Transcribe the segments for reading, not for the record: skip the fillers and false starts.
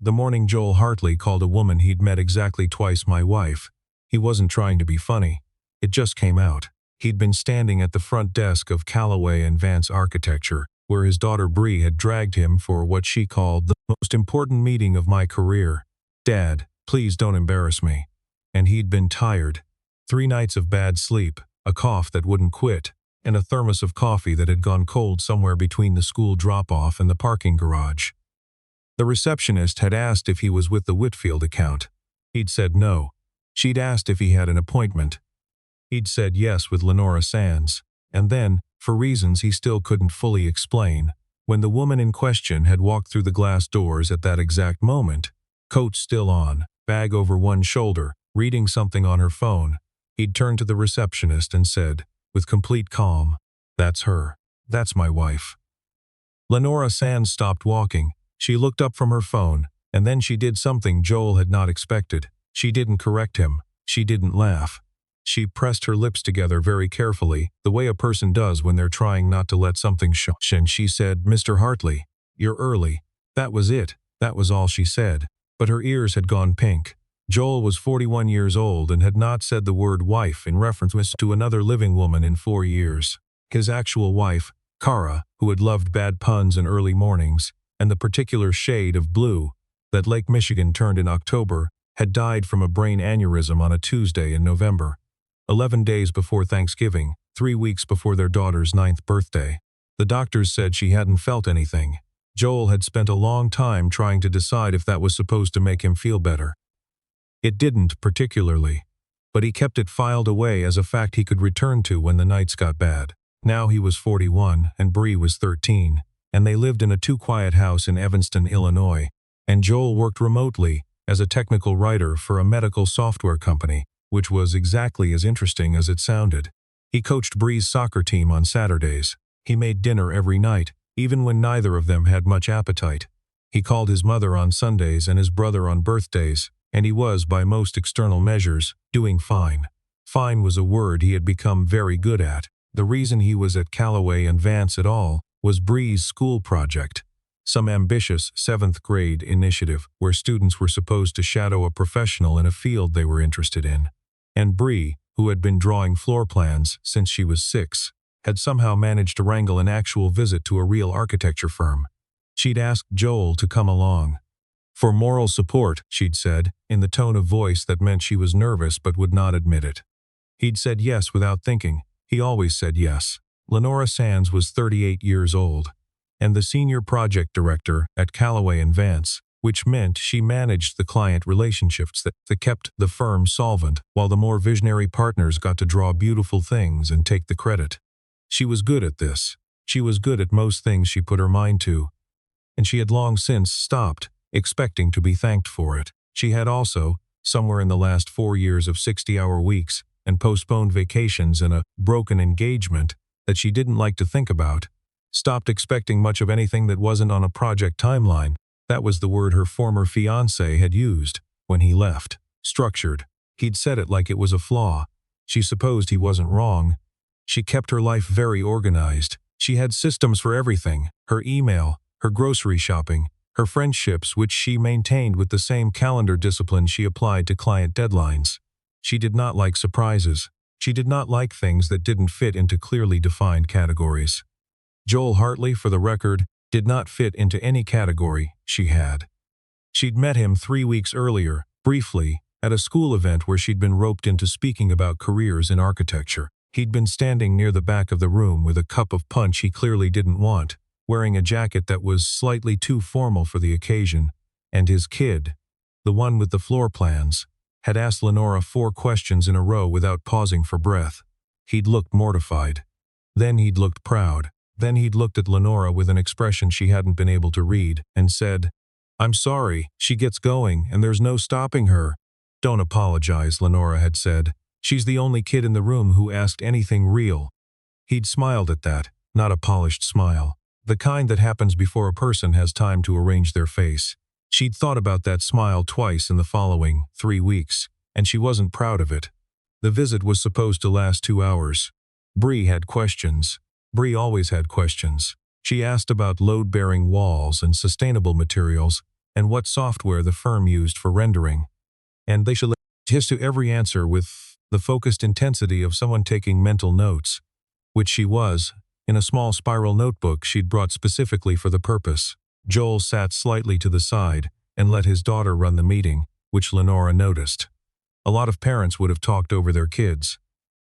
The morning Joel Hartley called a woman he'd met exactly twice my wife. He wasn't trying to be funny. It just came out. He'd been standing at the front desk of Callaway and Vance Architecture, where his daughter Bree had dragged him for what she called the most important meeting of my career. "Dad, please don't embarrass me." And he'd been tired. 3 nights of bad sleep, a cough that wouldn't quit, and a thermos of coffee that had gone cold somewhere between the school drop-off and the parking garage. The receptionist had asked if he was with the Whitfield account. He'd said no. She'd asked if he had an appointment. He'd said yes with Lenora Sands. And then, for reasons he still couldn't fully explain, when the woman in question had walked through the glass doors at that exact moment, coat still on, bag over one shoulder, reading something on her phone, he'd turned to the receptionist and said, with complete calm, "That's her. That's my wife." Lenora Sands stopped walking. She looked up from her phone, and then she did something Joel had not expected. She didn't correct him. She didn't laugh. She pressed her lips together very carefully, the way a person does when they're trying not to let something show. And she said, "Mr. Hartley, you're early." That was it. That was all she said. But her ears had gone pink. Joel was 41 years old and had not said the word wife in reference to another living woman in 4 years. His actual wife, Cara, who had loved bad puns and early mornings, and the particular shade of blue that Lake Michigan turned in October, had died from a brain aneurysm on a Tuesday in November. 11 days before Thanksgiving, 3 weeks before their daughter's 9th birthday. The doctors said she hadn't felt anything. Joel had spent a long time trying to decide if that was supposed to make him feel better. It didn't particularly, but he kept it filed away as a fact he could return to when the nights got bad. Now he was 41 and Bree was 13, and they lived in a too-quiet house in Evanston, Illinois, and Joel worked remotely as a technical writer for a medical software company, which was exactly as interesting as it sounded. He coached Bree's soccer team on Saturdays. He made dinner every night, even when neither of them had much appetite. He called his mother on Sundays and his brother on birthdays, and he was, by most external measures, doing fine. Fine was a word he had become very good at. The reason he was at Callaway and Vance at all was Bree's school project, some ambitious 7th grade initiative where students were supposed to shadow a professional in a field they were interested in. And Bree, who had been drawing floor plans since she was 6, had somehow managed to wrangle an actual visit to a real architecture firm. She'd asked Joel to come along. For moral support, she'd said, in the tone of voice that meant she was nervous but would not admit it. He'd said yes without thinking. He always said yes. Lenora Sands was 38 years old, and the senior project director at Callaway and Vance, which meant she managed the client relationships that kept the firm solvent, while the more visionary partners got to draw beautiful things and take the credit. She was good at this. She was good at most things she put her mind to, and she had long since stopped expecting to be thanked for it. She had also, somewhere in the last 4 years of 60-hour weeks and postponed vacations and a broken engagement that she didn't like to think about, stopped expecting much of anything that wasn't on a project timeline. That was the word her former fiancé had used when he left. Structured. He'd said it like it was a flaw. She supposed he wasn't wrong. She kept her life very organized. She had systems for everything: her email, her grocery shopping, her friendships, which she maintained with the same calendar discipline she applied to client deadlines. She did not like surprises. She did not like things that didn't fit into clearly defined categories. Joel Hartley, for the record, did not fit into any category she had. She'd met him 3 weeks earlier, briefly, at a school event where she'd been roped into speaking about careers in architecture. He'd been standing near the back of the room with a cup of punch he clearly didn't want, wearing a jacket that was slightly too formal for the occasion, and his kid, the one with the floor plans, had asked Lenora 4 questions in a row without pausing for breath. He'd looked mortified. Then he'd looked proud. Then he'd looked at Lenora with an expression she hadn't been able to read, and said, "I'm sorry, she gets going, and there's no stopping her." "Don't apologize," Lenora had said. "She's the only kid in the room who asked anything real." He'd smiled at that, not a polished smile, the kind that happens before a person has time to arrange their face. She'd thought about that smile twice in the following 3 weeks, and she wasn't proud of it. The visit was supposed to last 2 hours. Bree had questions. Bree always had questions. She asked about load-bearing walls and sustainable materials, and what software the firm used for rendering. And they should list to every answer with the focused intensity of someone taking mental notes, which she was, in a small spiral notebook she'd brought specifically for the purpose. Joel sat slightly to the side and let his daughter run the meeting, which Lenora noticed. A lot of parents would have talked over their kids,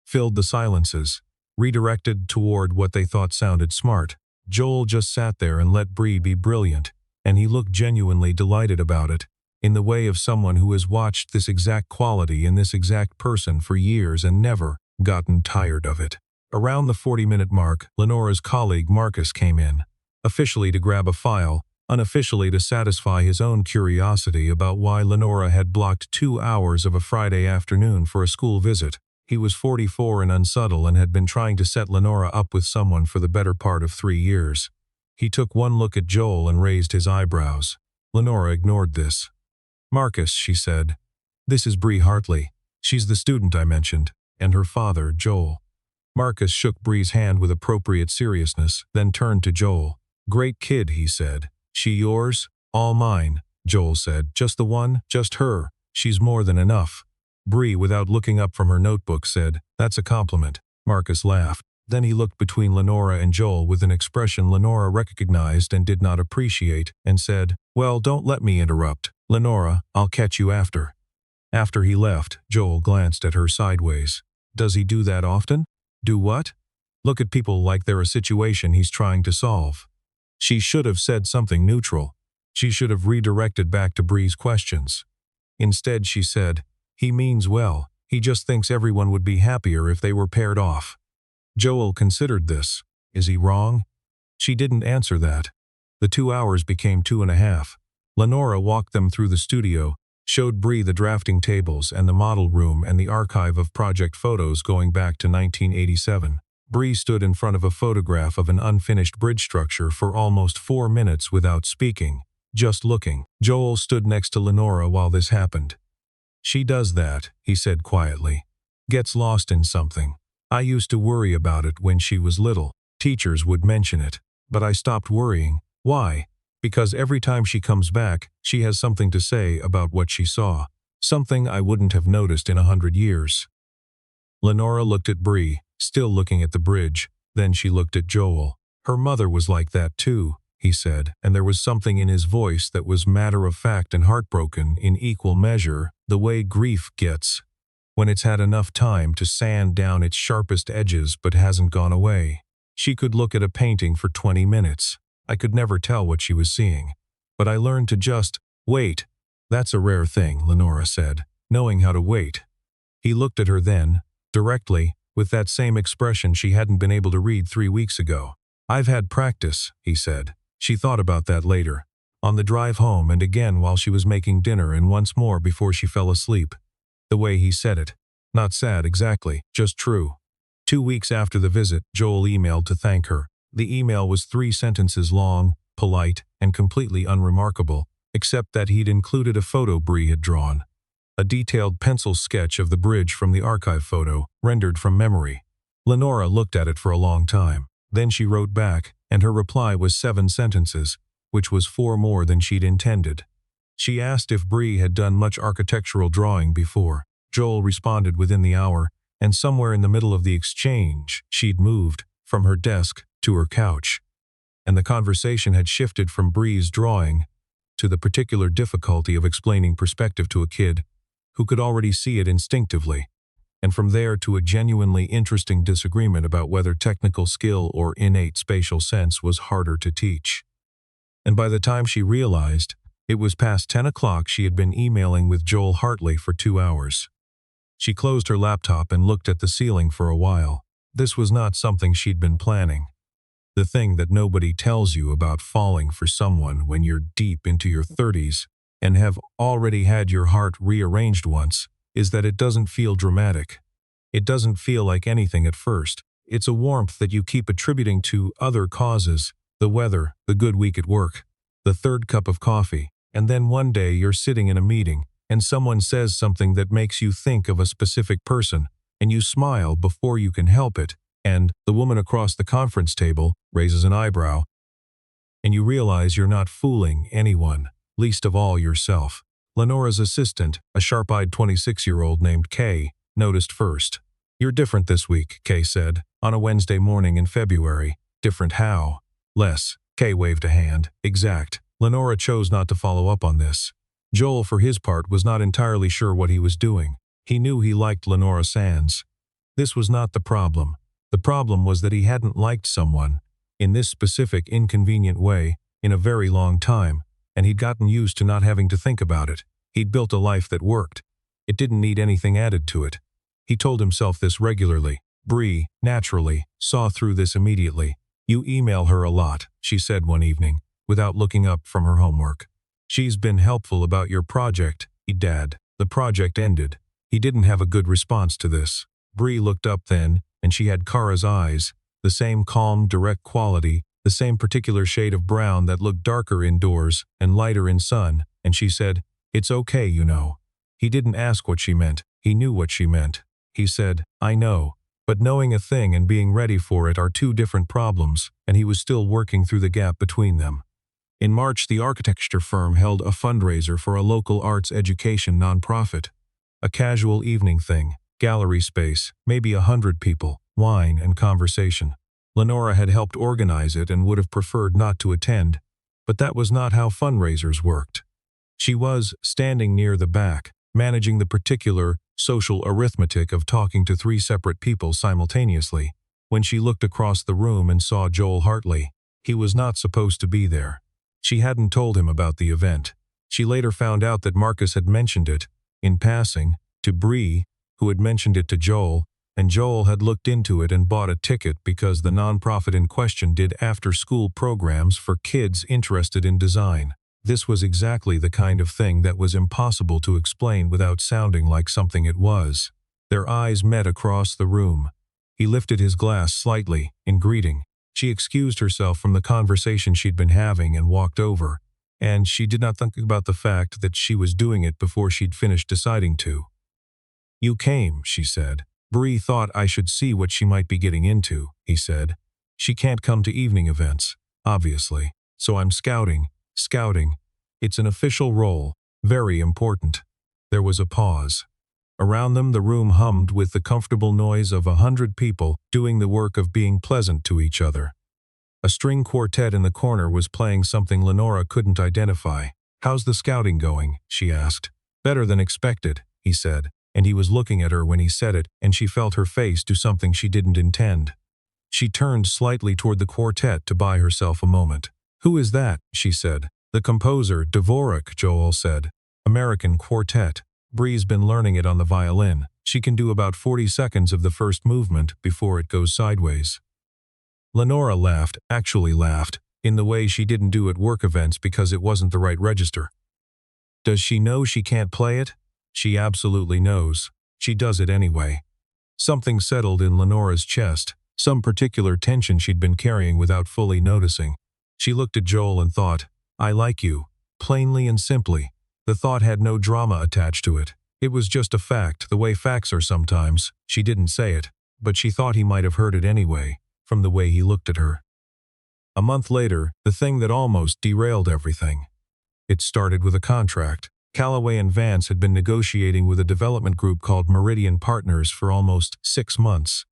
filled the silences, redirected toward what they thought sounded smart. Joel just sat there and let Bree be brilliant, and he looked genuinely delighted about it, in the way of someone who has watched this exact quality in this exact person for years and never gotten tired of it. Around the 40-minute mark, Lenora's colleague Marcus came in, officially to grab a file, unofficially to satisfy his own curiosity about why Lenora had blocked 2 hours of a Friday afternoon for a school visit. He was 44 and unsubtle and had been trying to set Lenora up with someone for the better part of 3 years. He took one look at Joel and raised his eyebrows. Lenora ignored this. "Marcus," she said, "this is Bree Hartley. She's the student I mentioned, and her father, Joel." Marcus shook Bree's hand with appropriate seriousness, then turned to Joel. "Great kid," he said. "She yours?" "All mine," Joel said. "Just the one? Just her? She's more than enough." Bree, without looking up from her notebook, said, "That's a compliment." Marcus laughed. Then he looked between Lenora and Joel with an expression Lenora recognized and did not appreciate, and said, "Well, don't let me interrupt. Lenora, I'll catch you after." After he left, Joel glanced at her sideways. "Does he do that often?" "Do what?" "Look at people like they're a situation he's trying to solve." She should have said something neutral. She should have redirected back to Bree's questions. Instead, she said, "He means well. He just thinks everyone would be happier if they were paired off." Joel considered this. Is he wrong? She didn't answer that. The 2 hours became 2.5. Lenora walked them through the studio, showed Bree the drafting tables and the model room and the archive of project photos going back to 1987. Bree stood in front of a photograph of an unfinished bridge structure for almost 4 minutes without speaking, just looking. Joel stood next to Lenora while this happened. "She does that," he said quietly. "Gets lost in something. I used to worry about it when she was little. Teachers would mention it. But I stopped worrying. Why? Because every time she comes back, she has something to say about what she saw. Something I wouldn't have noticed in 100 years. Lenora looked at Bree, still looking at the bridge. Then she looked at Joel. "Her mother was like that too," he said, and there was something in his voice that was matter-of-fact and heartbroken in equal measure, the way grief gets when it's had enough time to sand down its sharpest edges but hasn't gone away. She could look at a painting for 20 minutes. I could never tell what she was seeing. But I learned to just wait. "That's a rare thing," Lenora said, "knowing how to wait." He looked at her then, directly, with that same expression she hadn't been able to read 3 weeks ago. "I've had practice," he said. She thought about that later, on the drive home and again while she was making dinner and once more before she fell asleep. The way he said it. Not sad exactly, just true. 2 weeks after the visit, Joel emailed to thank her. The email was 3 sentences long, polite, and completely unremarkable, except that he'd included a photo Bree had drawn. A detailed pencil sketch of the bridge from the archive photo, rendered from memory. Lenora looked at it for a long time. Then she wrote back, and her reply was 7 sentences, which was 4 more than she'd intended. She asked if Bree had done much architectural drawing before. Joel responded within the hour, and somewhere in the middle of the exchange, she'd moved from her desk to her couch. And the conversation had shifted from Bree's drawing to the particular difficulty of explaining perspective to a kid who could already see it instinctively, and from there to a genuinely interesting disagreement about whether technical skill or innate spatial sense was harder to teach. And by the time she realized, it was past 10 o'clock. She had been emailing with Joel Hartley for 2 hours. She closed her laptop and looked at the ceiling for a while. This was not something she'd been planning. The thing that nobody tells you about falling for someone when you're deep into your 30s and have already had your heart rearranged once is that it doesn't feel dramatic. It doesn't feel like anything at first. It's a warmth that you keep attributing to other causes, the weather, the good week at work, the 3rd cup of coffee, and then one day you're sitting in a meeting and someone says something that makes you think of a specific person, and you smile before you can help it, and the woman across the conference table raises an eyebrow, and you realize you're not fooling anyone. least of all yourself. Lenora's assistant, a sharp-eyed 26-year-old named Kay, noticed first. "You're different this week," Kay said, on a Wednesday morning in February. "Different how?" "Less." Kay waved a hand. "Exact." Lenora chose not to follow up on this. Joel, for his part, was not entirely sure what he was doing. He knew he liked Lenora Sands. This was not the problem. The problem was that he hadn't liked someone, in this specific, inconvenient way, in a very long time, and he'd gotten used to not having to think about it. He'd built a life that worked. It didn't need anything added to it. He told himself this regularly. Bree, naturally, saw through this immediately. "You email her a lot," she said one evening, without looking up from her homework. "She's been helpful about your project, Dad." The project ended. He didn't have a good response to this. Bree looked up then, and she had Kara's eyes, the same calm, direct quality, the same particular shade of brown that looked darker indoors and lighter in sun, and she said, "It's okay, you know." He didn't ask what she meant. He knew what she meant. He said, "I know." But knowing a thing and being ready for it are two different problems, and he was still working through the gap between them. In March, the architecture firm held a fundraiser for a local arts education nonprofit. A casual evening thing, gallery space, maybe 100 people, wine and conversation. Lenora had helped organize it and would have preferred not to attend, but that was not how fundraisers worked. She was standing near the back, managing the particular social arithmetic of talking to 3 separate people simultaneously, when she looked across the room and saw Joel Hartley. He was not supposed to be there. She hadn't told him about the event. She later found out that Marcus had mentioned it, in passing, to Bree, who had mentioned it to Joel, and Joel had looked into it and bought a ticket because the nonprofit in question did after-school programs for kids interested in design. This was exactly the kind of thing that was impossible to explain without sounding like something it was. Their eyes met across the room. He lifted his glass slightly, in greeting. She excused herself from the conversation she'd been having and walked over, and she did not think about the fact that she was doing it before she'd finished deciding to. "You came," she said. "Bree thought I should see what she might be getting into," he said. "She can't come to evening events, obviously, so I'm scouting. It's an official role, very important." There was a pause. Around them the room hummed with the comfortable noise of 100 people doing the work of being pleasant to each other. A string quartet in the corner was playing something Lenora couldn't identify. "How's the scouting going?" she asked. "Better than expected," he said, and he was looking at her when he said it, and she felt her face do something she didn't intend. She turned slightly toward the quartet to buy herself a moment. "Who is that?" she said. "The composer, Dvorak," Joel said. "American quartet. Bree's been learning it on the violin. She can do about 40 seconds of the first movement before it goes sideways." Lenora laughed, actually laughed, in the way she didn't do at work events because it wasn't the right register. Does she know she can't play it? She absolutely knows. She does it anyway. Something settled in Lenora's chest, some particular tension she'd been carrying without fully noticing. She looked at Joel and thought, "I like you," plainly and simply. The thought had no drama attached to it. It was just a fact, the way facts are sometimes. She didn't say it, but she thought he might have heard it anyway, from the way he looked at her. A month later, the thing that almost derailed everything. It started with a contract. Callaway and Vance had been negotiating with a development group called Meridian Partners for almost 6 months.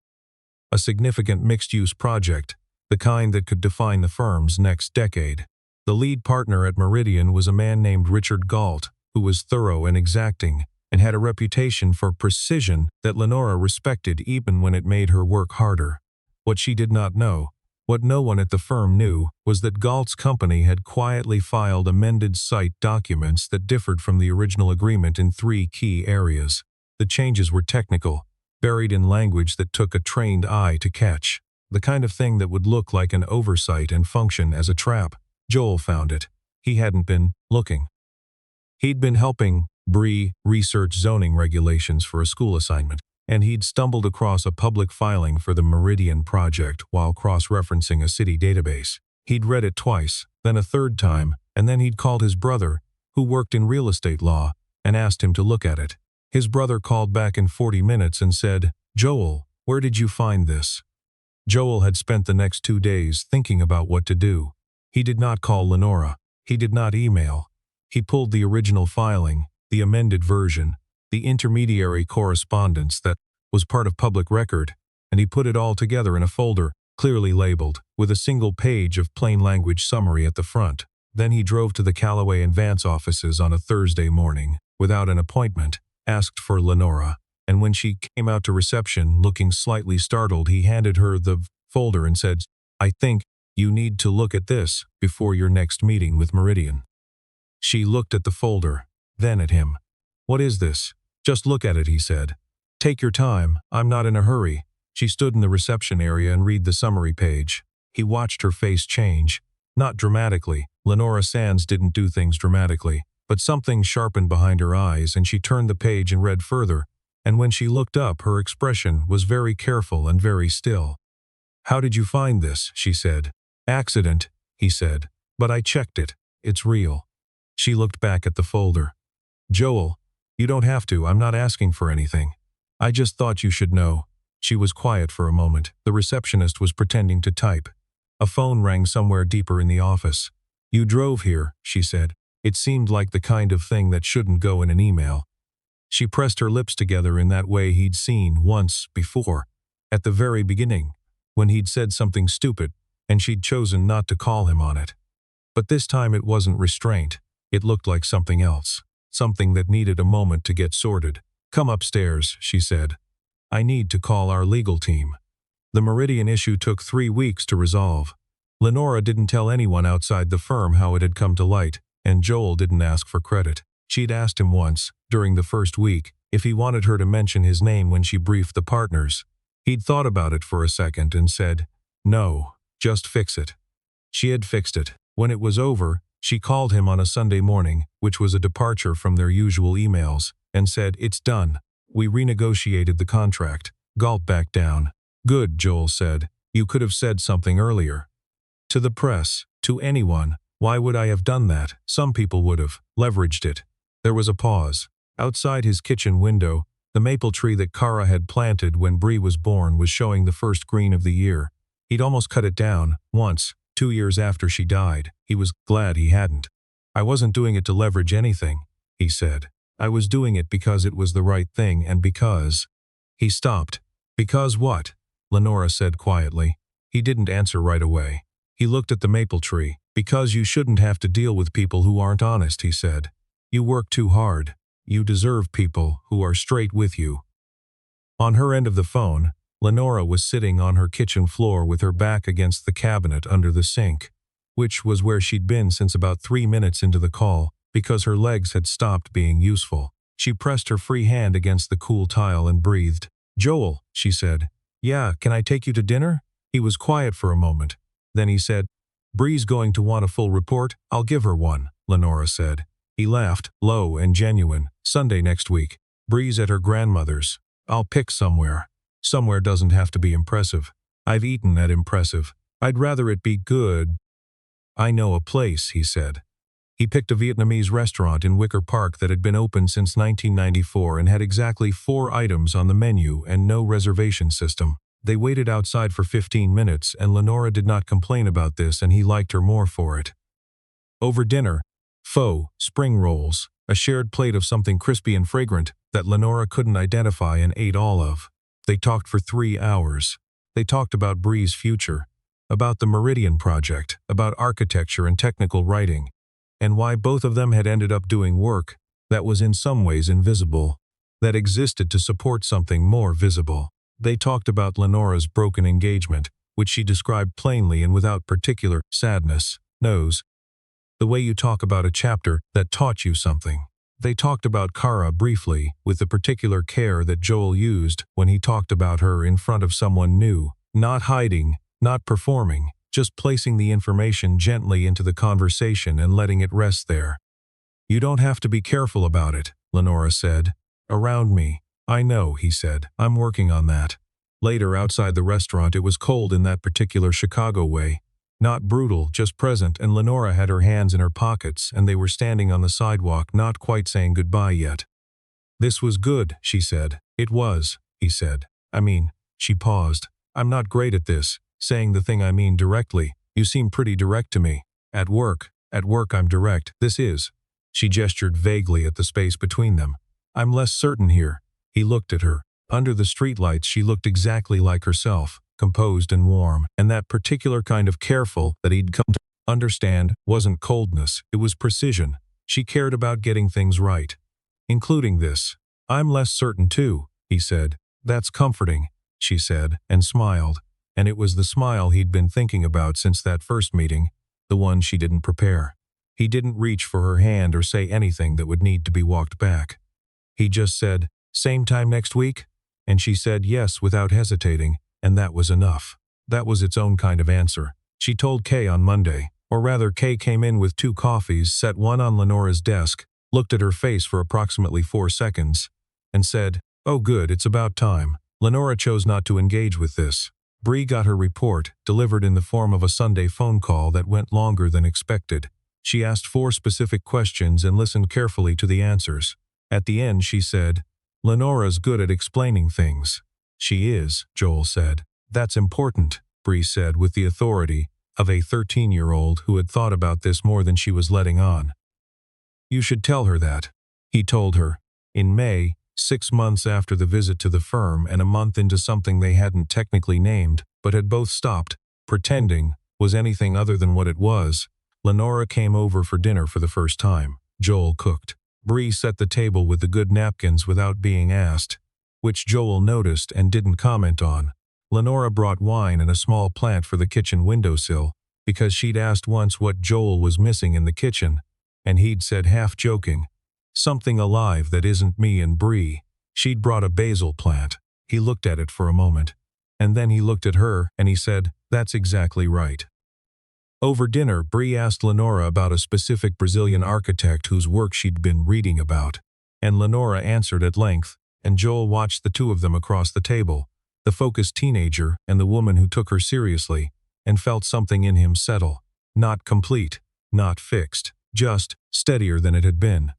A significant mixed-use project, the kind that could define the firm's next decade. The lead partner at Meridian was a man named Richard Galt, who was thorough and exacting, and had a reputation for precision that Lenora respected even when it made her work harder. What she did not know, what no one at the firm knew, was that Galt's company had quietly filed amended site documents that differed from the original agreement in 3 key areas. The changes were technical, buried in language that took a trained eye to catch, the kind of thing that would look like an oversight and function as a trap. Joel found it. He hadn't been looking. He'd been helping Bree research zoning regulations for a school assignment, and he'd stumbled across a public filing for the Meridian project while cross-referencing a city database. He'd read it twice, then a third time, and then he'd called his brother, who worked in real estate law, and asked him to look at it. His brother called back in 40 minutes and said, "Joel, where did you find this?" Joel had spent the next 2 days thinking about what to do. He did not call Lenora. He did not email. He pulled the original filing, the amended version, the intermediary correspondence that was part of public record, and he put it all together in a folder, clearly labeled, with a single page of plain language summary at the front. Then he drove to the Callaway and Vance offices on a Thursday morning, without an appointment, asked for Lenora, and when she came out to reception looking slightly startled, he handed her the folder and said, "I think you need to look at this before your next meeting with Meridian." She looked at the folder, then at him. "What is this?" "Just look at it," he said. "Take your time, I'm not in a hurry." She stood in the reception area and read the summary page. He watched her face change. Not dramatically. Lenora Sands didn't do things dramatically, but something sharpened behind her eyes, and she turned the page and read further, and when she looked up, her expression was very careful and very still. "How did you find this?" she said. "Accident," he said, "but I checked it. It's real." She looked back at the folder. "Joel, you don't have to, I'm not asking for anything. I just thought you should know." She was quiet for a moment. The receptionist was pretending to type. A phone rang somewhere deeper in the office. "You drove here," she said. It seemed like the kind of thing that shouldn't go in an email. She pressed her lips together in that way he'd seen once before, at the very beginning, when he'd said something stupid, and she'd chosen not to call him on it. But this time it wasn't restraint. It looked like something else, something that needed a moment to get sorted. "Come upstairs," she said. "I need to call our legal team." The Meridian issue took 3 weeks to resolve. Lenora didn't tell anyone outside the firm how it had come to light, and Joel didn't ask for credit. She'd asked him once, during the first week, if he wanted her to mention his name when she briefed the partners. He'd thought about it for a second and said, "No, just fix it." She had fixed it. When it was over, she called him on a Sunday morning, which was a departure from their usual emails, and said, "It's done. We renegotiated the contract." Gulp back down. "Good," Joel said. "You could have said something earlier." To the press, to anyone, why would I have done that? Some people would have leveraged it. There was a pause. Outside his kitchen window, the maple tree that Kara had planted when Bree was born was showing the first green of the year. He'd almost cut it down, once, 2 years after she died. He was glad he hadn't. "I wasn't doing it to leverage anything," he said. "I was doing it because it was the right thing and because—" He stopped. "Because what?" Lenora said quietly. He didn't answer right away. He looked at the maple tree. "Because you shouldn't have to deal with people who aren't honest," he said. "You work too hard. You deserve people who are straight with you." On her end of the phone, Lenora was sitting on her kitchen floor with her back against the cabinet under the sink, which was where she'd been since about 3 minutes into the call, because her legs had stopped being useful. She pressed her free hand against the cool tile and breathed. "Joel," she said. "Yeah, can I take you to dinner?" He was quiet for a moment. Then he said, "Bree's going to want a full report. I'll give her one," Lenora said. He laughed, low and genuine. "Sunday next week. Bree's at her grandmother's. I'll pick somewhere. Somewhere doesn't have to be impressive. I've eaten at impressive. I'd rather it be good." "I know a place," he said. He picked a Vietnamese restaurant in Wicker Park that had been open since 1994 and had exactly 4 items on the menu and no reservation system. They waited outside for 15 minutes, and Lenora did not complain about this, and he liked her more for it. Over dinner, pho, spring rolls, a shared plate of something crispy and fragrant that Lenora couldn't identify and ate all of. They talked for 3 hours. They talked about Bree's future, about the Meridian project, about architecture and technical writing, and why both of them had ended up doing work that was in some ways invisible, that existed to support something more visible. They talked about Lenora's broken engagement, which she described plainly and without particular sadness. "Knows. The way you talk about a chapter that taught you something." They talked about Kara briefly, with the particular care that Joel used when he talked about her in front of someone new, not hiding, not performing, just placing the information gently into the conversation and letting it rest there. "You don't have to be careful about it," Lenora said. "Around me." "I know," he said. "I'm working on that." Later, outside the restaurant, it was cold in that particular Chicago way. Not brutal, just present, and Lenora had her hands in her pockets, and they were standing on the sidewalk, not quite saying goodbye yet. "This was good," she said. "It was," he said. She paused. "I'm not great at this, saying the thing I mean directly. You seem pretty direct to me. At work I'm direct. This is." She gestured vaguely at the space between them. I'm less certain here. He looked at her. Under the streetlights she looked exactly like herself, composed and warm, and that particular kind of careful that he'd come to understand wasn't coldness, it was precision. She cared about getting things right. Including this. I'm less certain too, he said. That's comforting, she said, and smiled. And it was the smile he'd been thinking about since that first meeting, the one she didn't prepare. He didn't reach for her hand or say anything that would need to be walked back. He just said, same time next week? And she said yes without hesitating, and that was enough. That was its own kind of answer. She told Kay on Monday, or rather Kay came in with 2 coffees, set one on Lenora's desk, looked at her face for approximately 4 seconds, and said, oh good, it's about time. Lenora chose not to engage with this. Bree got her report, delivered in the form of a Sunday phone call that went longer than expected. She asked 4 specific questions and listened carefully to the answers. At the end she said, Lenora's good at explaining things. She is, Joel said. That's important, Bree said with the authority of a 13-year-old who had thought about this more than she was letting on. You should tell her that, he told her. In May, 6 months after the visit to the firm and a month into something they hadn't technically named, but had both stopped pretending was anything other than what it was, Lenora came over for dinner for the first time. Joel cooked. Bree set the table with the good napkins without being asked, which Joel noticed and didn't comment on. Lenora brought wine and a small plant for the kitchen windowsill, because she'd asked once what Joel was missing in the kitchen, and he'd said half-joking, something alive that isn't me and Bree. She'd brought a basil plant. He looked at it for a moment, and then he looked at her and he said, that's exactly right. Over dinner, Bree asked Lenora about a specific Brazilian architect whose work she'd been reading about, and Lenora answered at length, and Joel watched the 2 of them across the table, the focused teenager and the woman who took her seriously, and felt something in him settle. Not complete, not fixed, just steadier than it had been.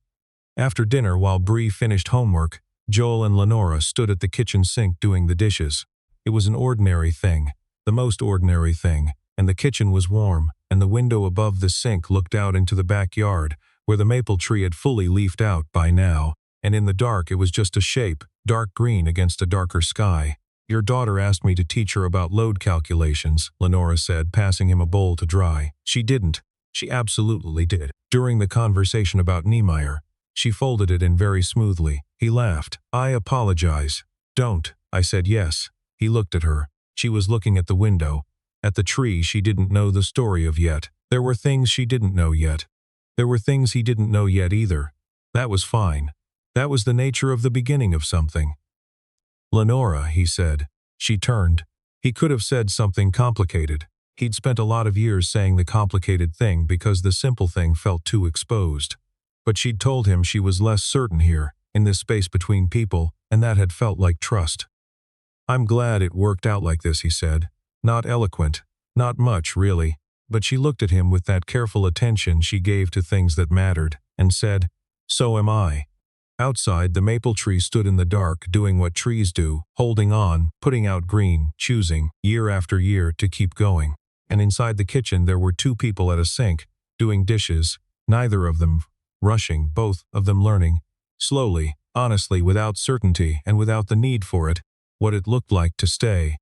After dinner, while Bree finished homework, Joel and Lenora stood at the kitchen sink doing the dishes. It was an ordinary thing, the most ordinary thing, and the kitchen was warm, and the window above the sink looked out into the backyard, where the maple tree had fully leafed out by now, and in the dark it was just a shape, dark green against a darker sky. Your daughter asked me to teach her about load calculations, Lenora said, passing him a bowl to dry. She didn't. She absolutely did. During the conversation about Niemeyer, she folded it in very smoothly. He laughed. I apologize. Don't. I said yes. He looked at her. She was looking at the window, at the tree she didn't know the story of yet. There were things she didn't know yet. There were things he didn't know yet either. That was fine. That was the nature of the beginning of something. Lenora, he said. She turned. He could have said something complicated. He'd spent a lot of years saying the complicated thing because the simple thing felt too exposed. But she'd told him she was less certain here, in this space between people, and that had felt like trust. I'm glad it worked out like this, he said. Not eloquent, not much, really, but she looked at him with that careful attention she gave to things that mattered, and said, so am I. Outside, the maple tree stood in the dark, doing what trees do, holding on, putting out green, choosing, year after year, to keep going. And inside the kitchen there were 2 people at a sink, doing dishes, neither of them rushing, both of them learning, slowly, honestly, without certainty and without the need for it, what it looked like to stay